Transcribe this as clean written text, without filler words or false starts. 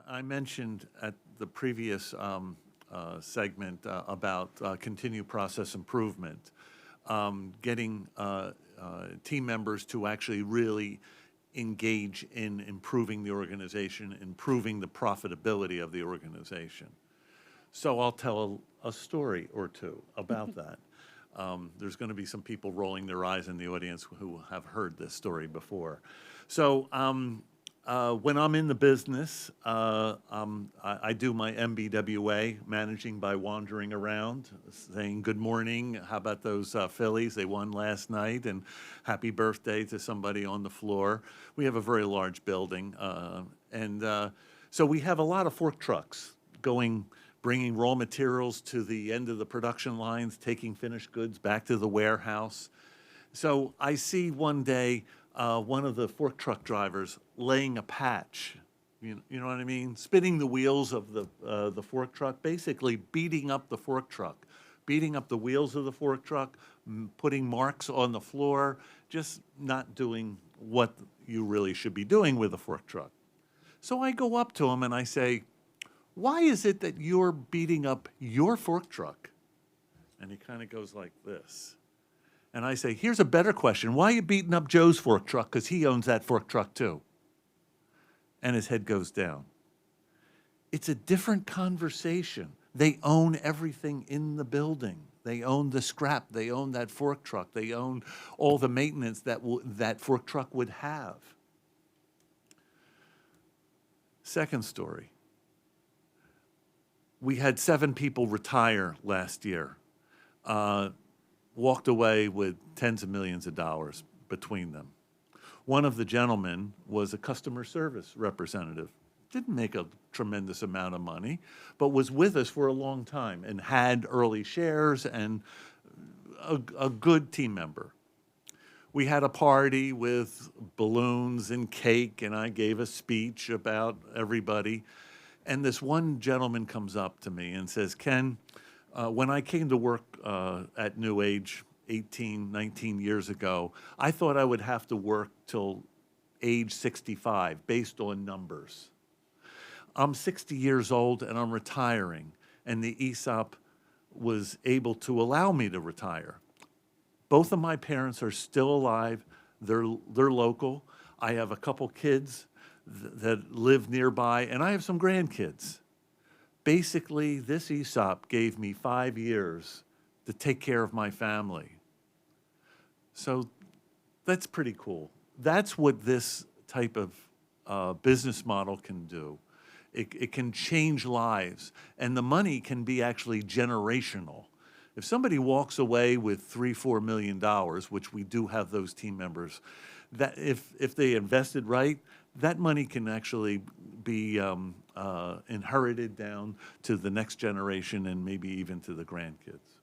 I mentioned at the previous segment about continued process improvement, getting team members to actually really engage in improving the organization, improving the profitability of the organization. So I'll tell a story or two about that. There's going to be some people rolling their eyes in the audience who have heard this story before. So when I'm in the business, I do my MBWA, managing by wandering around, saying good morning. How about those Phillies? They won last night, and happy birthday to somebody on the floor. We have a very large building, and so we have a lot of fork trucks bringing raw materials to the end of the production lines, taking finished goods back to the warehouse. So I see one day one of the fork truck drivers laying a patch, you know what I mean? Spinning the wheels of the fork truck, basically beating up the fork truck, beating up the wheels of the fork truck, putting marks on the floor, just not doing what you really should be doing with a fork truck. So I go up to him and I say, why is it that you're beating up your fork truck? And he kind of goes like this. And I say, here's a better question. Why are you beating up Joe's fork truck? Because he owns that fork truck too. And his head goes down. It's a different conversation. They own everything in the building. They own the scrap. They own that fork truck. They own all the maintenance that fork truck would have. Second story. We had 7 people retire last year. Walked away with tens of millions of dollars between them. One of the gentlemen was a customer service representative. Didn't make a tremendous amount of money, but was with us for a long time and had early shares and a good team member. We had a party with balloons and cake, and I gave a speech about everybody. And this one gentleman comes up to me and says, Ken, when I came to work at New Age 18, 19 years ago, I thought I would have to work till age 65 based on numbers. I'm 60 years old and I'm retiring, and the ESOP was able to allow me to retire. Both of my parents are still alive. They're local. I have a couple kids that live nearby, and I have some grandkids. Basically, this ESOP gave me 5 years to take care of my family. So that's pretty cool. That's what this type of business model can do. It can change lives, and the money can be actually generational. If somebody walks away with $3-4 million, which we do have those team members, that if they invested right, that money can actually be inherited down to the next generation and maybe even to the grandkids.